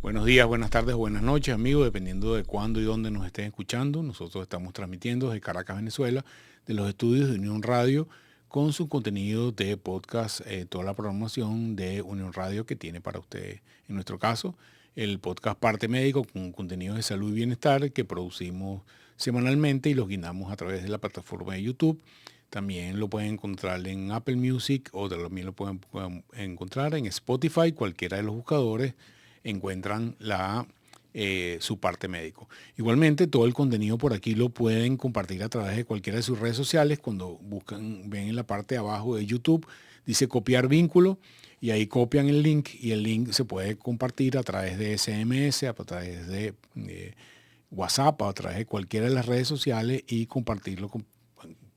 Buenos días, buenas tardes o buenas noches, amigos, dependiendo de cuándo y dónde nos estén escuchando. Nosotros estamos transmitiendo desde Caracas, Venezuela, de los estudios de Unión Radio, con su contenido de podcast, toda la programación de Unión Radio que tiene para ustedes. En nuestro caso, el podcast Parte Médico, con contenidos de salud y bienestar que producimos semanalmente y los guindamos a través de la plataforma de YouTube. También lo pueden encontrar en Apple Music o también lo pueden encontrar en Spotify, cualquiera de los buscadores encuentran su parte médico. Igualmente, todo el contenido por aquí lo pueden compartir a través de cualquiera de sus redes sociales. Cuando ven en la parte de abajo de YouTube, dice copiar vínculo y ahí copian el link y el link se puede compartir a través de SMS, a través de WhatsApp, a través de cualquiera de las redes sociales y compartirlo con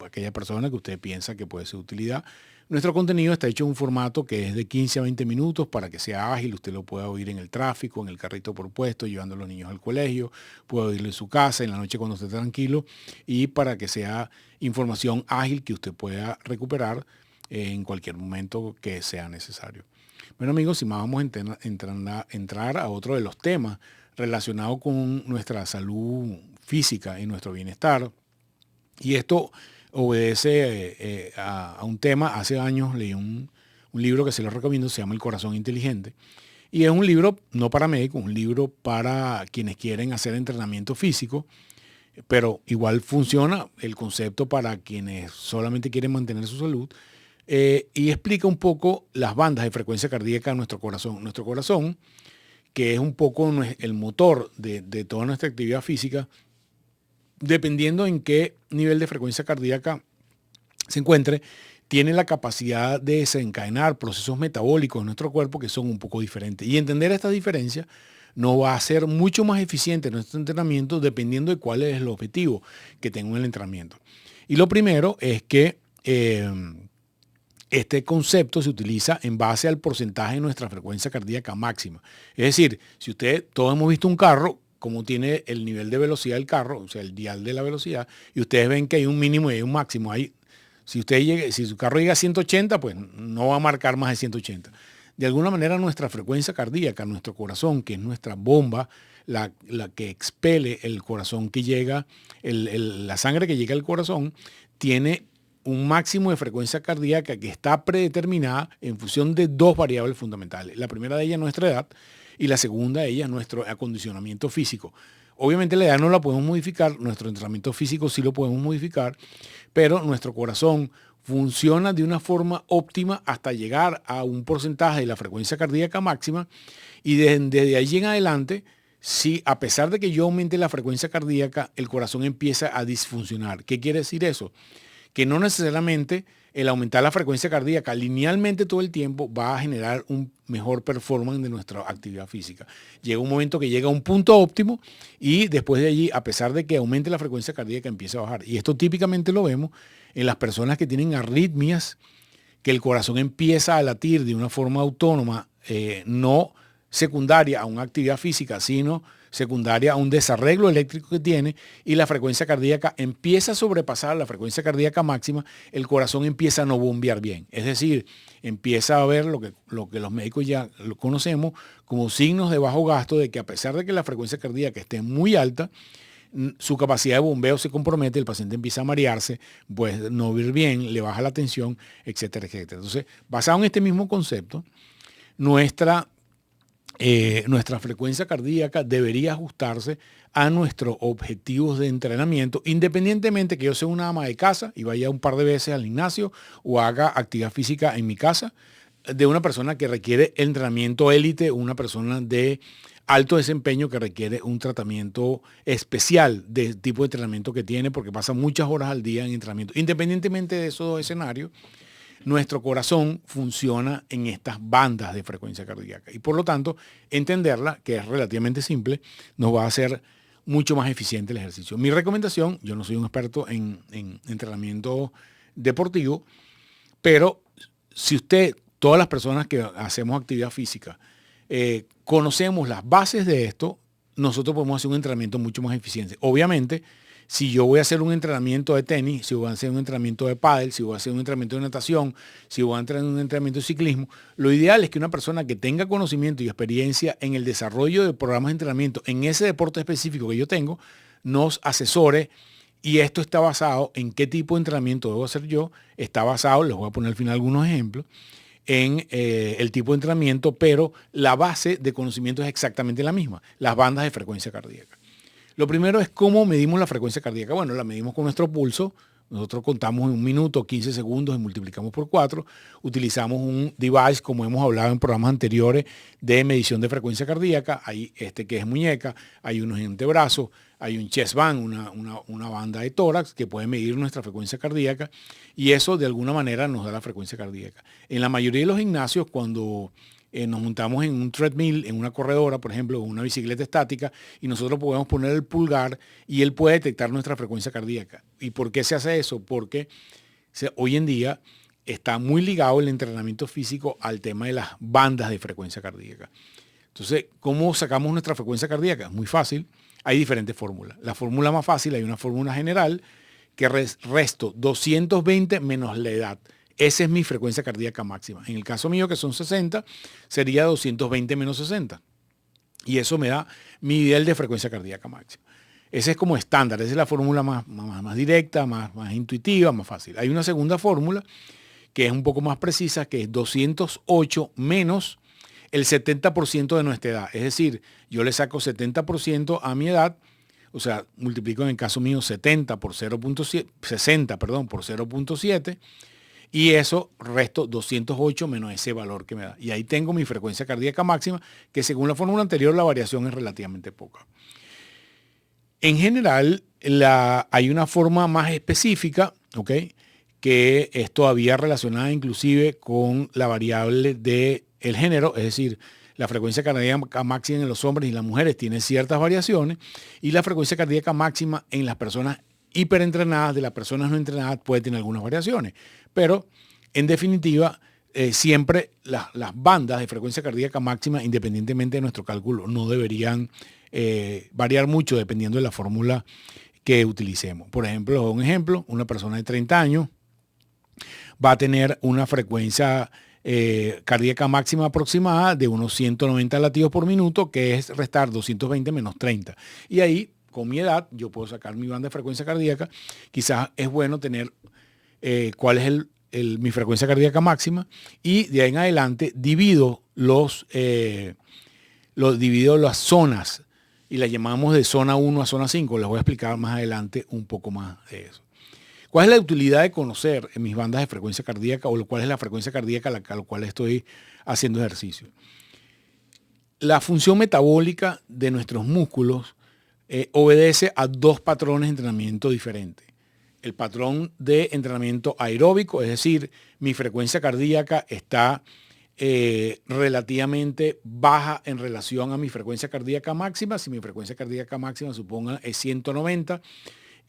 aquella persona que usted piensa que puede ser de utilidad. Nuestro contenido está hecho en un formato que es de 15 a 20 minutos para que sea ágil, usted lo pueda oír en el tráfico, en el carrito por puesto, llevando a los niños al colegio, puede oírlo en su casa, en la noche cuando esté tranquilo, y para que sea información ágil que usted pueda recuperar en cualquier momento que sea necesario. Bueno, amigos, sin más vamos a entrar a otro de los temas relacionados con nuestra salud física y nuestro bienestar. Y esto obedece a un tema. Hace años leí un libro que se lo recomiendo, se llama El Corazón Inteligente. Y es un libro no para médicos, un libro para quienes quieren hacer entrenamiento físico, pero igual funciona el concepto para quienes solamente quieren mantener su salud. Y explica un poco las bandas de frecuencia cardíaca de nuestro corazón. Nuestro corazón, que es un poco el motor de toda nuestra actividad física, dependiendo en qué nivel de frecuencia cardíaca se encuentre, tiene la capacidad de desencadenar procesos metabólicos en nuestro cuerpo que son un poco diferentes. Y entender esta diferencia nos va a hacer mucho más eficiente nuestro entrenamiento dependiendo de cuál es el objetivo que tenga el entrenamiento. Y lo primero es que este concepto se utiliza en base al porcentaje de nuestra frecuencia cardíaca máxima. Es decir, si todos hemos visto un carro, cómo tiene el nivel de velocidad del carro, o sea, el dial de la velocidad, y ustedes ven que hay un mínimo y hay un máximo. Si su carro llega a 180, pues no va a marcar más de 180. De alguna manera nuestra frecuencia cardíaca, nuestro corazón, que es nuestra bomba, la que expele el corazón que llega, la sangre que llega al corazón, tiene un máximo de frecuencia cardíaca que está predeterminada en función de dos variables fundamentales. La primera de ellas es nuestra edad y la segunda de ellas es nuestro acondicionamiento físico. Obviamente la edad no la podemos modificar, nuestro entrenamiento físico sí lo podemos modificar, pero nuestro corazón funciona de una forma óptima hasta llegar a un porcentaje de la frecuencia cardíaca máxima y desde allí en adelante, si a pesar de que yo aumente la frecuencia cardíaca, el corazón empieza a disfuncionar. ¿Qué quiere decir eso? Que no necesariamente el aumentar la frecuencia cardíaca linealmente todo el tiempo va a generar un mejor performance de nuestra actividad física. Llega un momento que llega a un punto óptimo y después de allí, a pesar de que aumente la frecuencia cardíaca, empieza a bajar. Y esto típicamente lo vemos en las personas que tienen arritmias, que el corazón empieza a latir de una forma autónoma, no secundaria a una actividad física, sino secundaria a un desarreglo eléctrico que tiene y la frecuencia cardíaca empieza a sobrepasar la frecuencia cardíaca máxima, el corazón empieza a no bombear bien. Es decir, empieza a ver lo que los médicos ya lo conocemos como signos de bajo gasto, de que a pesar de que la frecuencia cardíaca esté muy alta, su capacidad de bombeo se compromete, el paciente empieza a marearse, pues no oír bien, le baja la tensión, etcétera, etcétera. Entonces, basado en este mismo concepto, nuestra frecuencia cardíaca debería ajustarse a nuestros objetivos de entrenamiento, independientemente que yo sea una ama de casa y vaya un par de veces al gimnasio o haga actividad física en mi casa, de una persona que requiere entrenamiento élite, una persona de alto desempeño que requiere un tratamiento especial del tipo de entrenamiento que tiene porque pasa muchas horas al día en entrenamiento. Independientemente de esos dos escenarios, nuestro corazón funciona en estas bandas de frecuencia cardíaca y por lo tanto entenderla, que es relativamente simple, nos va a hacer mucho más eficiente el ejercicio. Mi recomendación, yo no soy un experto en entrenamiento deportivo, pero si todas las personas que hacemos actividad física, conocemos las bases de esto, nosotros podemos hacer un entrenamiento mucho más eficiente. Obviamente, si yo voy a hacer un entrenamiento de tenis, si voy a hacer un entrenamiento de pádel, si voy a hacer un entrenamiento de natación, si voy a hacer un entrenamiento de ciclismo, lo ideal es que una persona que tenga conocimiento y experiencia en el desarrollo de programas de entrenamiento en ese deporte específico que yo tengo, nos asesore. Y esto está basado en qué tipo de entrenamiento debo hacer yo. Está basado, les voy a poner al final algunos ejemplos, en el tipo de entrenamiento, pero la base de conocimiento es exactamente la misma, las bandas de frecuencia cardíaca. Lo primero es cómo medimos la frecuencia cardíaca. Bueno, la medimos con nuestro pulso. Nosotros contamos en 1 minuto, 15 segundos y multiplicamos por 4. Utilizamos un device, como hemos hablado en programas anteriores, de medición de frecuencia cardíaca. Hay este que es muñeca, hay unos en antebrazo, hay un chest band, una banda de tórax que puede medir nuestra frecuencia cardíaca y eso de alguna manera nos da la frecuencia cardíaca. En la mayoría de los gimnasios, cuando nos montamos en un treadmill, en una corredora, por ejemplo, o una bicicleta estática, y nosotros podemos poner el pulgar y él puede detectar nuestra frecuencia cardíaca. ¿Y por qué se hace eso? Porque hoy en día está muy ligado el entrenamiento físico al tema de las bandas de frecuencia cardíaca. Entonces, ¿cómo sacamos nuestra frecuencia cardíaca? Es muy fácil. Hay diferentes fórmulas. La fórmula más fácil, hay una fórmula general que resto 220 menos la edad. Esa es mi frecuencia cardíaca máxima. En el caso mío, que son 60, sería 220 menos 60. Y eso me da mi nivel de frecuencia cardíaca máxima. Ese es como estándar. Esa es la fórmula más directa, más intuitiva, más fácil. Hay una segunda fórmula que es un poco más precisa, que es 208 menos el 70% de nuestra edad. Es decir, yo le saco 70% a mi edad, o sea, multiplico en el caso mío 70 por 0.7, 60, perdón, por 0.7, y eso resto 208 menos ese valor que me da. Y ahí tengo mi frecuencia cardíaca máxima, que según la fórmula anterior la variación es relativamente poca. En general, hay una forma más específica, ¿ok?, que es todavía relacionada inclusive con la variable del género, es decir, la frecuencia cardíaca máxima en los hombres y las mujeres tiene ciertas variaciones y la frecuencia cardíaca máxima en las personas hiperentrenadas de las personas no entrenadas puede tener algunas variaciones. Pero, en definitiva, siempre las bandas de frecuencia cardíaca máxima, independientemente de nuestro cálculo, no deberían variar mucho dependiendo de la fórmula que utilicemos. Por ejemplo, una persona de 30 años va a tener una frecuencia cardíaca máxima aproximada de unos 190 latidos por minuto, que es restar 220 menos 30. Y ahí, con mi edad, yo puedo sacar mi banda de frecuencia cardíaca. Quizás es bueno tener cuál es mi frecuencia cardíaca máxima y de ahí en adelante divido las zonas y las llamamos de zona 1 a zona 5. Les voy a explicar más adelante un poco más de eso. ¿Cuál es la utilidad de conocer en mis bandas de frecuencia cardíaca o cuál es la frecuencia cardíaca a la cual estoy haciendo ejercicio? La función metabólica de nuestros músculos obedece a 2 patrones de entrenamiento diferentes. El patrón de entrenamiento aeróbico, es decir, mi frecuencia cardíaca está relativamente baja en relación a mi frecuencia cardíaca máxima. Si mi frecuencia cardíaca máxima, suponga, es 190,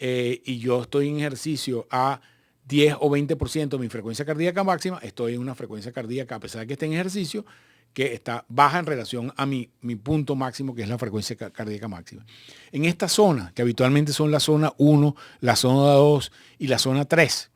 y yo estoy en ejercicio a 10 o 20% de mi frecuencia cardíaca máxima, estoy en una frecuencia cardíaca, a pesar de que esté en ejercicio, que está baja en relación a mi punto máximo, que es la frecuencia cardíaca máxima. En esta zona, que habitualmente son la zona 1, la zona 2 y la zona 3,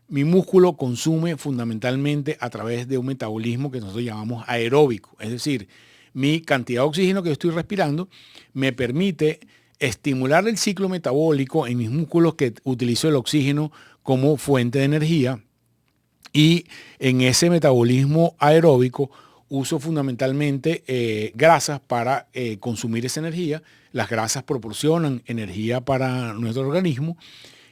mi músculo consume fundamentalmente a través de un metabolismo que nosotros llamamos aeróbico. Es decir, mi cantidad de oxígeno que yo estoy respirando me permite estimular el ciclo metabólico en mis músculos, que utilizo el oxígeno como fuente de energía, y en ese metabolismo aeróbico uso fundamentalmente grasas para consumir esa energía. Las grasas proporcionan energía para nuestro organismo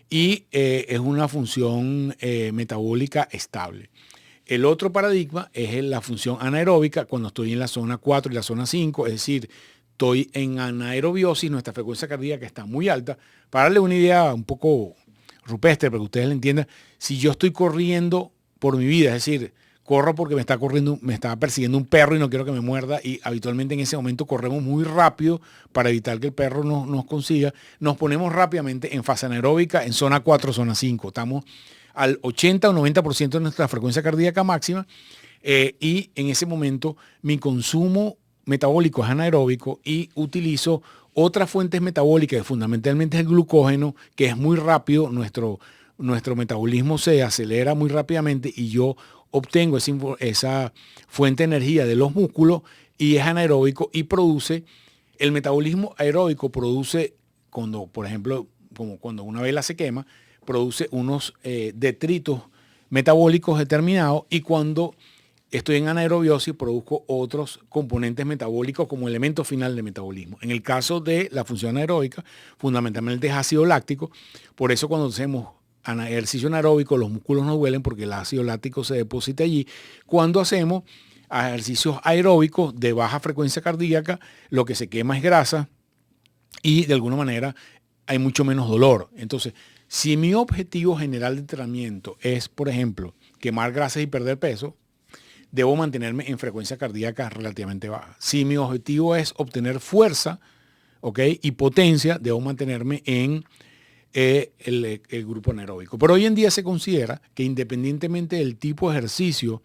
y es una función metabólica estable. El otro paradigma es la función anaeróbica, cuando estoy en la zona 4 y la zona 5, es decir, estoy en anaerobiosis, nuestra frecuencia cardíaca está muy alta. Para darle una idea un poco rupestre, para que ustedes lo entiendan, si yo estoy corriendo por mi vida, es decir, corro porque me está persiguiendo un perro y no quiero que me muerda, y habitualmente en ese momento corremos muy rápido para evitar que el perro nos consiga, nos ponemos rápidamente en fase anaeróbica en zona 4, zona 5. Estamos al 80 o 90% de nuestra frecuencia cardíaca máxima, y en ese momento mi consumo metabólico es anaeróbico y utilizo otras fuentes metabólicas, que fundamentalmente es el glucógeno, que es muy rápido, nuestro metabolismo se acelera muy rápidamente y yo obtengo esa fuente de energía de los músculos y es anaeróbico y produce, el metabolismo aeróbico produce, cuando, por ejemplo, como cuando una vela se quema, produce unos detritos metabólicos determinados y cuando estoy en anaerobiosis produzco otros componentes metabólicos como elemento final de metabolismo. En el caso de la función anaeróbica, fundamentalmente es ácido láctico, por eso cuando hacemos ejercicio anaeróbico los músculos no duelen porque el ácido láctico se deposita allí. Cuando hacemos ejercicios aeróbicos de baja frecuencia cardíaca, lo que se quema es grasa y de alguna manera hay mucho menos dolor. Entonces, si mi objetivo general de entrenamiento es, por ejemplo, quemar grasas y perder peso, debo mantenerme en frecuencia cardíaca relativamente baja. Si mi objetivo es obtener fuerza, ¿ok?, y potencia, debo mantenerme en el grupo anaeróbico. Pero hoy en día se considera que independientemente del tipo de ejercicio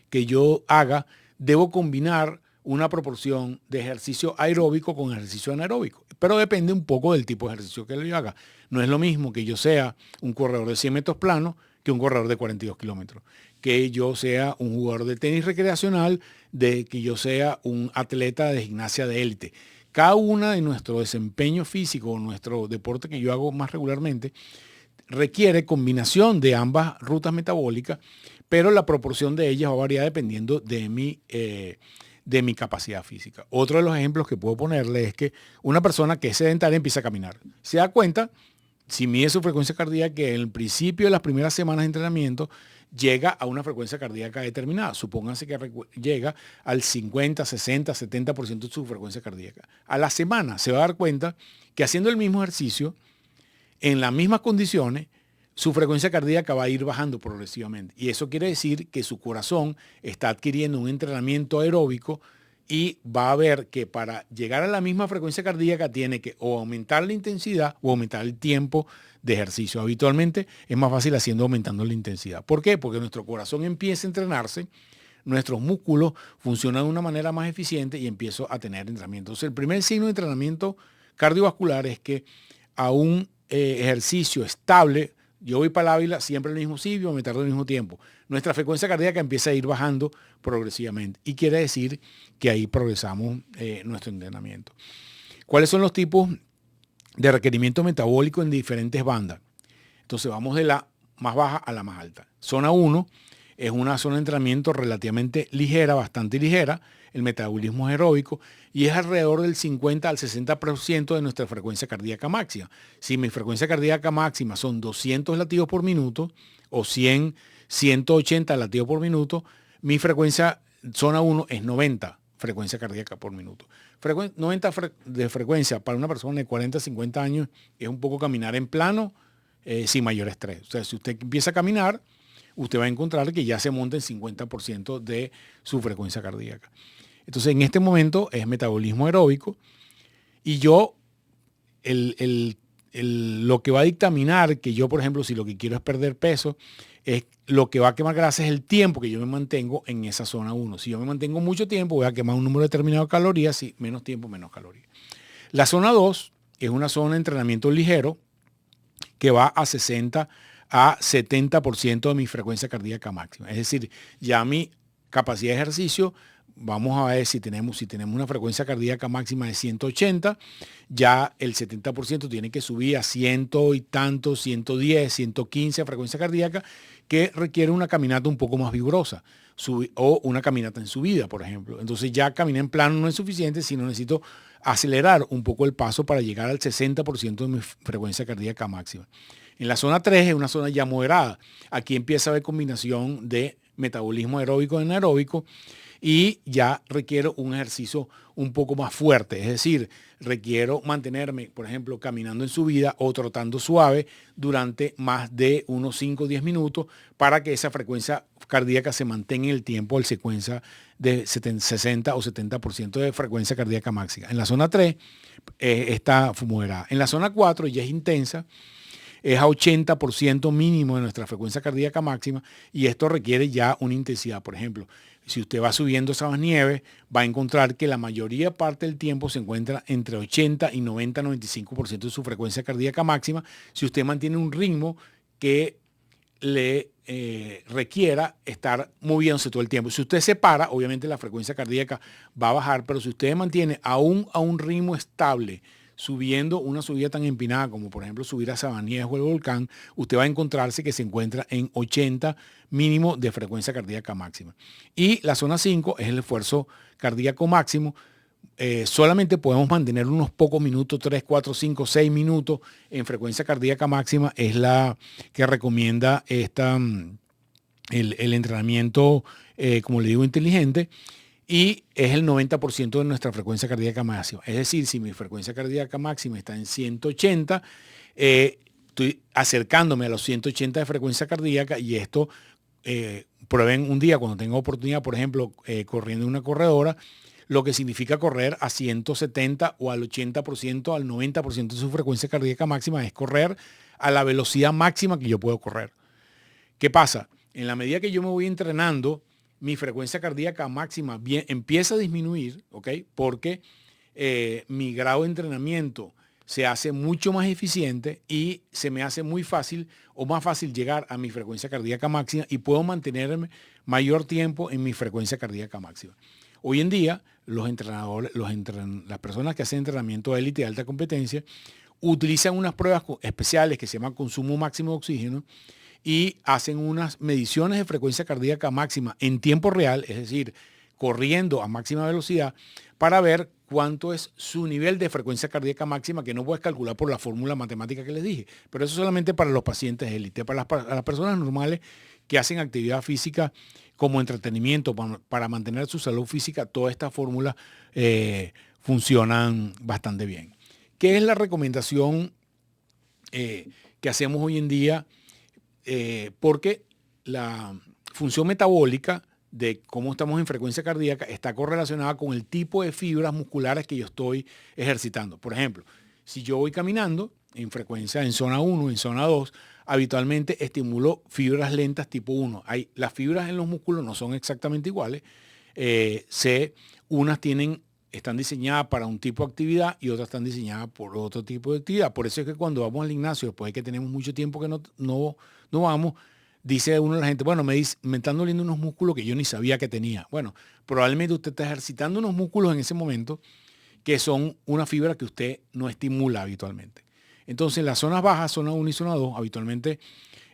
que yo haga, debo combinar una proporción de ejercicio aeróbico con ejercicio anaeróbico. Pero depende un poco del tipo de ejercicio que yo haga. No es lo mismo que yo sea un corredor de 100 metros planos que un corredor de 42 kilómetros. Que yo sea un jugador de tenis recreacional, de que yo sea un atleta de gimnasia de élite. Cada una de nuestro desempeño físico, nuestro deporte que yo hago más regularmente, requiere combinación de ambas rutas metabólicas, pero la proporción de ellas va a variar dependiendo de mi capacidad física. Otro de los ejemplos que puedo ponerle es que una persona que es sedentaria empieza a caminar. Se da cuenta, si mide su frecuencia cardíaca, que en el principio de las primeras semanas de entrenamiento llega a una frecuencia cardíaca determinada. Supónganse que llega al 50, 60, 70% de su frecuencia cardíaca. A la semana se va a dar cuenta que haciendo el mismo ejercicio, en las mismas condiciones, su frecuencia cardíaca va a ir bajando progresivamente. Y eso quiere decir que su corazón está adquiriendo un entrenamiento aeróbico y va a ver que para llegar a la misma frecuencia cardíaca tiene que o aumentar la intensidad o aumentar el tiempo de ejercicio. Habitualmente es más fácil aumentando la intensidad. ¿Por qué? Porque nuestro corazón empieza a entrenarse, nuestros músculos funcionan de una manera más eficiente y empiezo a tener entrenamiento. Entonces, el primer signo de entrenamiento cardiovascular es que a un ejercicio estable, yo voy para el Ávila siempre al mismo sitio, me tardo al mismo tiempo. Nuestra frecuencia cardíaca empieza a ir bajando progresivamente y quiere decir que ahí progresamos nuestro entrenamiento. ¿Cuáles son los tipos de requerimiento metabólico en diferentes bandas? Entonces vamos de la más baja a la más alta. Zona 1 es una zona de entrenamiento relativamente ligera, bastante ligera. El metabolismo es aeróbico y es alrededor del 50 al 60% de nuestra frecuencia cardíaca máxima. Si mi frecuencia cardíaca máxima son 200 latidos por minuto o 100, 180 latidos por minuto, mi frecuencia zona 1 es 90 frecuencia cardíaca por minuto. 90 de frecuencia para una persona de 40, 50 años es un poco caminar en plano sin mayor estrés. O sea, si usted empieza a caminar, usted va a encontrar que ya se monta en 50% de su frecuencia cardíaca. Entonces, en este momento es metabolismo aeróbico y yo, lo que va a dictaminar que yo, por ejemplo, si lo que quiero es perder peso, es lo que va a quemar grasa es el tiempo que yo me mantengo en esa zona 1. Si yo me mantengo mucho tiempo, voy a quemar un número determinado de calorías, si menos tiempo, menos calorías. La zona 2 es una zona de entrenamiento ligero que va a 60 a 70% de mi frecuencia cardíaca máxima. Es decir, ya mi capacidad de ejercicio, vamos a ver si tenemos una frecuencia cardíaca máxima de 180, ya el 70% tiene que subir a 100 y tanto, 110, 115 frecuencia cardíaca, que requiere una caminata un poco más vigorosa o una caminata en subida, por ejemplo. Entonces ya caminar en plano no es suficiente, sino necesito acelerar un poco el paso para llegar al 60% de mi frecuencia cardíaca máxima. En la zona 3 es una zona ya moderada. Aquí empieza a haber combinación de metabolismo aeróbico y anaeróbico y ya requiero un ejercicio un poco más fuerte. Es decir, requiero mantenerme, por ejemplo, caminando en subida o trotando suave durante más de unos 5 o 10 minutos para que esa frecuencia cardíaca se mantenga en el tiempo al secuencia de 60 o 70% de frecuencia cardíaca máxima. En la zona 3 está moderada. En la zona 4 ya es intensa. es a 80% mínimo de nuestra frecuencia cardíaca máxima y esto requiere ya una intensidad. Por ejemplo, si usted va subiendo esas nieves, va a encontrar que la mayoría parte del tiempo se encuentra entre 80 y 90-95% de su frecuencia cardíaca máxima si usted mantiene un ritmo que le requiera estar moviéndose todo el tiempo. Si usted se para, obviamente la frecuencia cardíaca va a bajar, pero si usted mantiene aún a un ritmo estable, subiendo una subida tan empinada como por ejemplo subir a Sabaníes o el volcán, usted va a encontrarse que se encuentra en 80 mínimo de frecuencia cardíaca máxima. Y la zona 5 es el esfuerzo cardíaco máximo. Solamente podemos mantener unos pocos minutos, 3, 4, 5, 6 minutos en frecuencia cardíaca máxima. Es la que recomienda el entrenamiento, como le digo, inteligente. Y es el 90% de nuestra frecuencia cardíaca máxima. Es decir, si mi frecuencia cardíaca máxima está en 180, estoy acercándome a los 180 de frecuencia cardíaca y esto prueben un día cuando tenga oportunidad, por ejemplo, corriendo en una corredora, lo que significa correr a 170 o al 80%, al 90% de su frecuencia cardíaca máxima es correr a la velocidad máxima que yo puedo correr. ¿Qué pasa? En la medida que yo me voy entrenando, mi frecuencia cardíaca máxima empieza a disminuir, ¿ok? Porque mi grado de entrenamiento se hace mucho más eficiente y se me hace muy fácil o más fácil llegar a mi frecuencia cardíaca máxima y puedo mantenerme mayor tiempo en mi frecuencia cardíaca máxima. Hoy en día, los entrenadores, las personas que hacen entrenamiento de élite de alta competencia utilizan unas pruebas especiales que se llaman consumo máximo de oxígeno y hacen unas mediciones de frecuencia cardíaca máxima en tiempo real, es decir, corriendo a máxima velocidad, para ver cuánto es su nivel de frecuencia cardíaca máxima, que no puedes calcular por la fórmula matemática que les dije. Pero eso solamente para los pacientes de élite. Para las personas normales que hacen actividad física como entretenimiento, para mantener su salud física, todas estas fórmulas funcionan bastante bien. ¿Qué es la recomendación que hacemos hoy en día? Porque la función metabólica de cómo estamos en frecuencia cardíaca está correlacionada con el tipo de fibras musculares que yo estoy ejercitando. Por ejemplo, si yo voy caminando en frecuencia en zona 1, en zona 2, habitualmente estimulo fibras lentas tipo 1. Las fibras en los músculos no son exactamente iguales. Unas están diseñadas para un tipo de actividad y otras están diseñadas por otro tipo de actividad. Por eso es que cuando vamos al gimnasio, después de que tenemos mucho tiempo que no vamos, dice uno de la gente, bueno, me están doliendo unos músculos que yo ni sabía que tenía. Bueno, probablemente usted está ejercitando unos músculos en ese momento que son una fibra que usted no estimula habitualmente. Entonces, en las zonas bajas, zona 1 y zona 2, habitualmente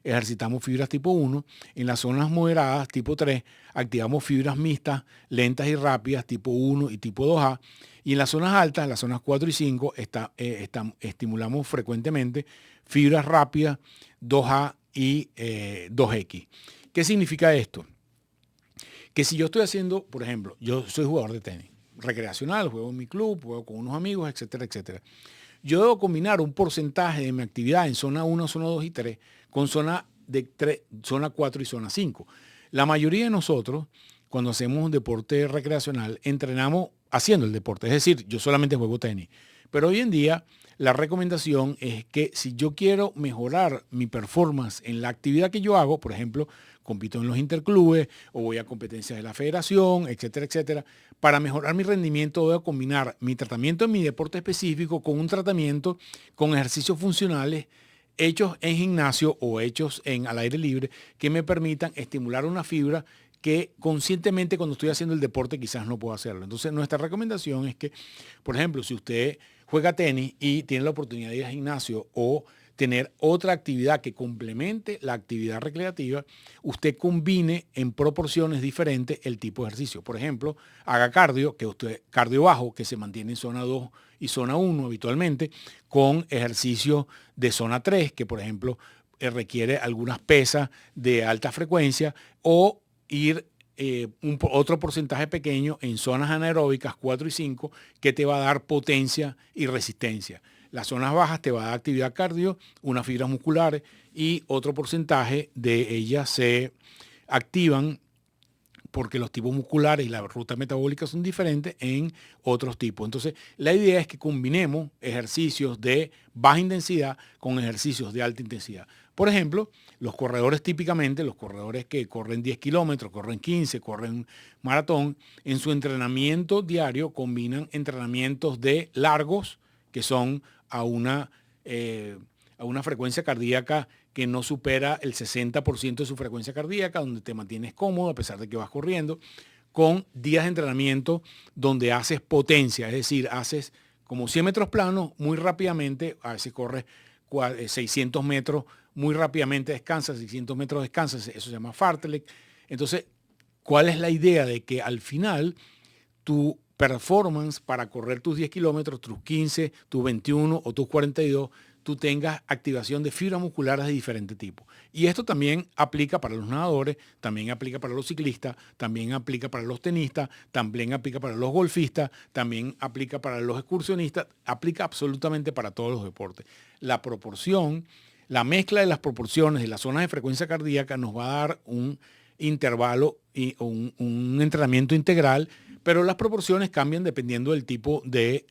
ejercitamos fibras tipo 1. En las zonas moderadas, tipo 3, activamos fibras mixtas, lentas y rápidas, tipo 1 y tipo 2A. Y en las zonas altas, en las zonas 4 y 5, estimulamos frecuentemente fibras rápidas, 2A y 2X. ¿Qué significa esto? Que si yo estoy haciendo, por ejemplo, yo soy jugador de tenis recreacional, juego en mi club, juego con unos amigos, etcétera, etcétera. Yo debo combinar un porcentaje de mi actividad en zona 1, zona 2 y 3 con zona 4 y zona 5. La mayoría de nosotros, cuando hacemos un deporte recreacional, entrenamos haciendo el deporte. Es decir, yo solamente juego tenis. Pero hoy en día, la recomendación es que si yo quiero mejorar mi performance en la actividad que yo hago, por ejemplo, compito en los interclubes o voy a competencias de la federación, etcétera, etcétera, para mejorar mi rendimiento debo combinar mi tratamiento en mi deporte específico con un tratamiento con ejercicios funcionales hechos en gimnasio o hechos al aire libre que me permitan estimular una fibra que conscientemente cuando estoy haciendo el deporte quizás no puedo hacerlo. Entonces nuestra recomendación es que, por ejemplo, si usted juega tenis y tiene la oportunidad de ir al gimnasio o tener otra actividad que complemente la actividad recreativa, usted combine en proporciones diferentes el tipo de ejercicio. Por ejemplo, haga cardio bajo, que se mantiene en zona 2 y zona 1 habitualmente, con ejercicios de zona 3, que por ejemplo requiere algunas pesas de alta frecuencia, o ir otro porcentaje pequeño en zonas anaeróbicas 4 y 5 que te va a dar potencia y resistencia. Las zonas bajas te va a dar actividad cardio, unas fibras musculares y otro porcentaje de ellas se activan porque los tipos musculares y la ruta metabólica son diferentes en otros tipos. Entonces, la idea es que combinemos ejercicios de baja intensidad con ejercicios de alta intensidad. Por ejemplo, los corredores típicamente, los corredores que corren 10 kilómetros, corren 15, corren maratón, en su entrenamiento diario combinan entrenamientos de largos, que son a una frecuencia cardíaca que no supera el 60% de su frecuencia cardíaca, donde te mantienes cómodo a pesar de que vas corriendo, con días de entrenamiento donde haces potencia, es decir, haces como 100 metros planos muy rápidamente, a veces corres 600 metros muy rápidamente, descansas, 600 metros descansas, eso se llama fartlek. Entonces, ¿cuál es la idea? De que al final tu performance para correr tus 10 kilómetros, tus 15, tus 21 o tus 42, tú tengas activación de fibras musculares de diferente tipo. Y esto también aplica para los nadadores, también aplica para los ciclistas, también aplica para los tenistas, también aplica para los golfistas, también aplica para los excursionistas, aplica absolutamente para todos los deportes. La proporción, la mezcla de las proporciones de las zonas de frecuencia cardíaca nos va a dar un intervalo y un entrenamiento integral, pero las proporciones cambian dependiendo del tipo de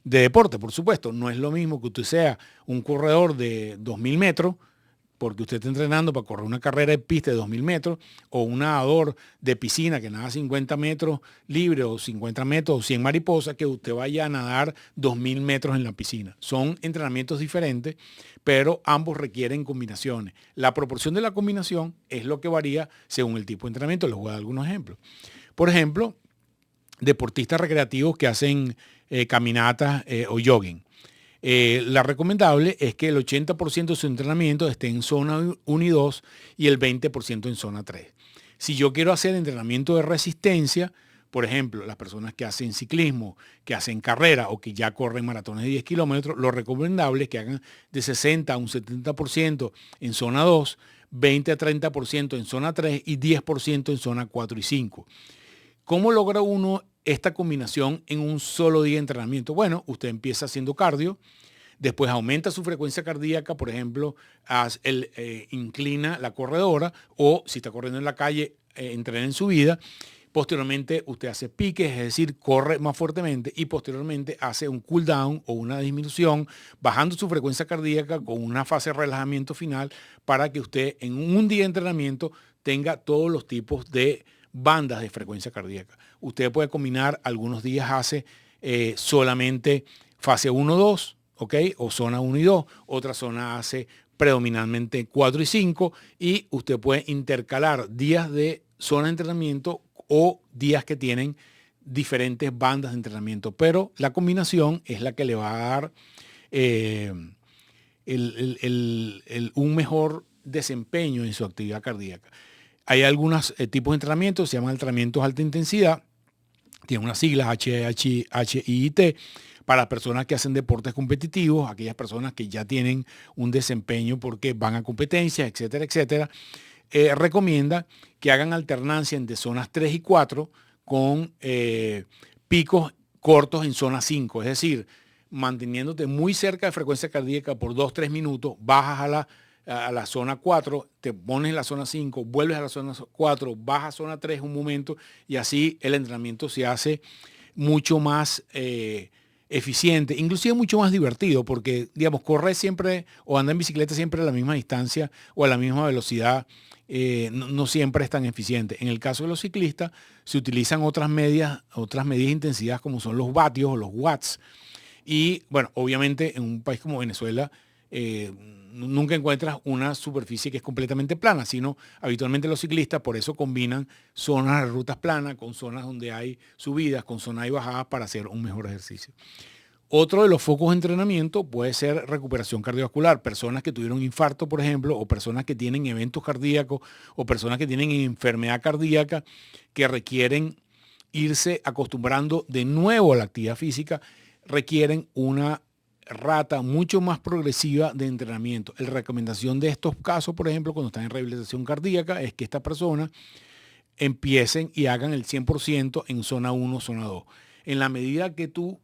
deporte, por supuesto. No es lo mismo que usted sea un corredor de 2.000 metros, porque usted está entrenando para correr una carrera de pista de 2.000 metros, o un nadador de piscina que nada 50 metros libre, o 50 metros, o 100 mariposas, que usted vaya a nadar 2.000 metros en la piscina. Son entrenamientos diferentes, pero ambos requieren combinaciones. La proporción de la combinación es lo que varía según el tipo de entrenamiento. Les voy a dar algunos ejemplos. Por ejemplo, deportistas recreativos que hacen caminatas o jogging. La recomendable es que el 80% de su entrenamiento esté en zona 1 y 2 y el 20% en zona 3. Si yo quiero hacer entrenamiento de resistencia, por ejemplo, las personas que hacen ciclismo, que hacen carrera o que ya corren maratones de 10 kilómetros, lo recomendable es que hagan de 60 a un 70% en zona 2, 20 a 30% en zona 3 y 10% en zona 4 y 5. ¿Cómo logra uno esta combinación en un solo día de entrenamiento? Bueno, usted empieza haciendo cardio, después aumenta su frecuencia cardíaca, por ejemplo, inclina la corredora, o si está corriendo en la calle, entrena en subida. Posteriormente usted hace piques, es decir, corre más fuertemente, y posteriormente hace un cool down o una disminución, bajando su frecuencia cardíaca con una fase de relajamiento final, para que usted en un día de entrenamiento tenga todos los tipos de bandas de frecuencia cardíaca. Usted puede combinar, algunos días hace solamente fase 1-2, ¿ok? O zona 1 y 2, otra zona hace predominantemente 4 y 5, y usted puede intercalar días de zona de entrenamiento o días que tienen diferentes bandas de entrenamiento, pero la combinación es la que le va a dar un mejor desempeño en su actividad cardíaca. Hay algunos tipos de entrenamiento, se llaman entrenamientos de alta intensidad, tienen unas siglas HIIT, para personas que hacen deportes competitivos, aquellas personas que ya tienen un desempeño porque van a competencias, etcétera, etcétera. Recomienda que hagan alternancia entre zonas 3 y 4 con picos cortos en zona 5, es decir, manteniéndote muy cerca de frecuencia cardíaca por 2-3 minutos, bajas a la zona 4, te pones en la zona 5, vuelves a la zona 4, bajas a zona 3 un momento, y así el entrenamiento se hace mucho más eficiente, inclusive mucho más divertido, porque, digamos, correr siempre o andar en bicicleta siempre a la misma distancia o a la misma velocidad no siempre es tan eficiente. En el caso de los ciclistas se utilizan otras medidas de intensidad, como son los vatios o los watts. Y bueno, obviamente en un país como Venezuela nunca encuentras una superficie que es completamente plana, sino habitualmente los ciclistas por eso combinan zonas de rutas planas con zonas donde hay subidas, con zonas y bajadas, para hacer un mejor ejercicio. Otro de los focos de entrenamiento puede ser recuperación cardiovascular. Personas que tuvieron infarto, por ejemplo, o personas que tienen eventos cardíacos, o personas que tienen enfermedad cardíaca, que requieren irse acostumbrando de nuevo a la actividad física, requieren una rata mucho más progresiva de entrenamiento. La recomendación de estos casos, por ejemplo, cuando están en rehabilitación cardíaca, es que estas personas empiecen y hagan el 100% en zona 1, zona 2. En la medida que tu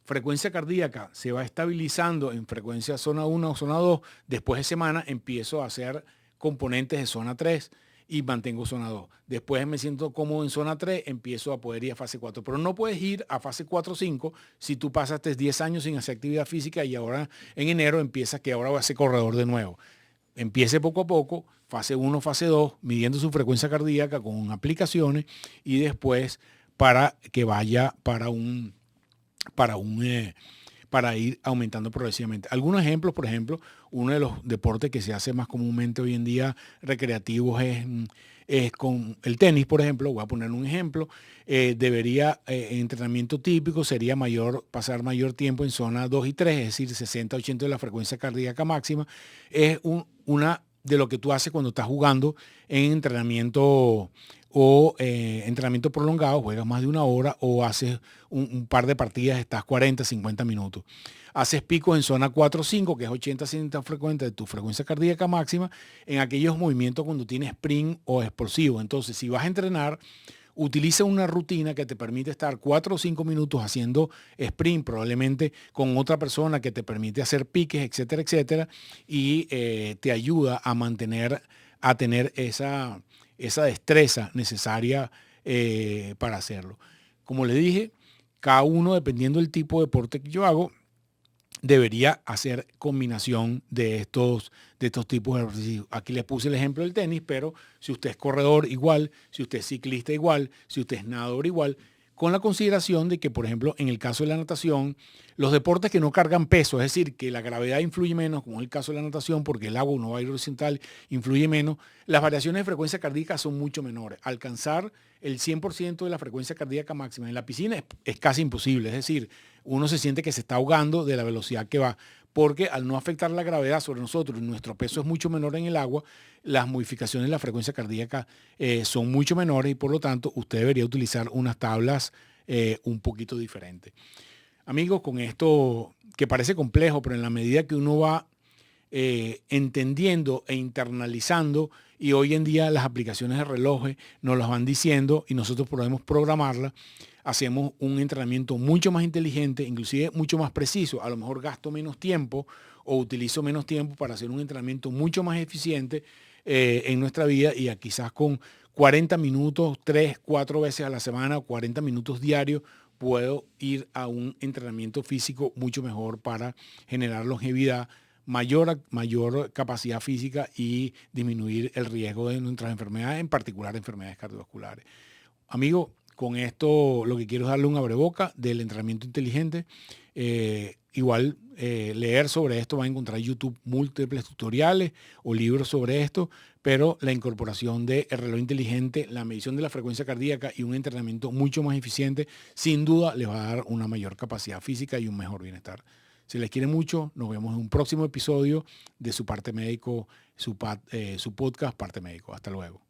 frecuencia cardíaca se va estabilizando en frecuencia zona 1 o zona 2, después de semana empiezo a hacer componentes de zona 3, y mantengo zona 2. Después me siento cómodo en zona 3, empiezo a poder ir a fase 4. Pero no puedes ir a fase 4 o 5 si tú pasaste 10 años sin hacer actividad física y ahora en enero empiezas que ahora voy a ser corredor de nuevo. Empiece poco a poco, fase 1, fase 2, midiendo su frecuencia cardíaca con aplicaciones y después para que vaya para ir aumentando progresivamente. Algunos ejemplos, por ejemplo, uno de los deportes que se hace más comúnmente hoy en día recreativos es con el tenis, por ejemplo. Voy a poner un ejemplo. Entrenamiento típico sería pasar mayor tiempo en zona 2 y 3, es decir, 60-80 de la frecuencia cardíaca máxima. Es una de lo que tú haces cuando estás jugando en entrenamiento o entrenamiento prolongado, juegas más de una hora o haces un par de partidas, estás 40, 50 minutos. Haces picos en zona 4 o 5, que es 80-100 frecuente de tu frecuencia cardíaca máxima, en aquellos movimientos cuando tienes sprint o explosivo. Entonces, si vas a entrenar, utiliza una rutina que te permite estar 4 o 5 minutos haciendo sprint, probablemente con otra persona que te permite hacer piques, etcétera, etcétera, y te ayuda a tener esa destreza necesaria para hacerlo. Como le dije, cada uno, dependiendo del tipo de deporte que yo hago, debería hacer combinación de estos tipos de ejercicios. Aquí les puse el ejemplo del tenis, pero si usted es corredor igual, si usted es ciclista igual, si usted es nadador igual, con la consideración de que, por ejemplo, en el caso de la natación, los deportes que no cargan peso, es decir, que la gravedad influye menos, como es el caso de la natación, porque el agua no va a ir horizontal, influye menos, las variaciones de frecuencia cardíaca son mucho menores. Alcanzar el 100% de la frecuencia cardíaca máxima en la piscina es casi imposible, es decir, uno se siente que se está ahogando de la velocidad que va, porque al no afectar la gravedad sobre nosotros, nuestro peso es mucho menor en el agua, las modificaciones en la frecuencia cardíaca son mucho menores y por lo tanto usted debería utilizar unas tablas un poquito diferentes. Amigos, con esto que parece complejo, pero en la medida que uno va entendiendo e internalizando, y hoy en día las aplicaciones de relojes nos las van diciendo y nosotros podemos programarlas, hacemos un entrenamiento mucho más inteligente, inclusive mucho más preciso. A lo mejor gasto menos tiempo o utilizo menos tiempo para hacer un entrenamiento mucho más eficiente en nuestra vida y quizás con 40 minutos, 3, 4 veces a la semana, 40 minutos diarios, puedo ir a un entrenamiento físico mucho mejor para generar longevidad, mayor capacidad física y disminuir el riesgo de nuestras enfermedades, en particular enfermedades cardiovasculares. Amigo, con esto lo que quiero es darle un abreboca del entrenamiento inteligente. Leer sobre esto va a encontrar en YouTube múltiples tutoriales o libros sobre esto, pero la incorporación del reloj inteligente, la medición de la frecuencia cardíaca y un entrenamiento mucho más eficiente, sin duda les va a dar una mayor capacidad física y un mejor bienestar. Si les quiere mucho, nos vemos en un próximo episodio de su Parte Médico, su podcast Parte Médico. Hasta luego.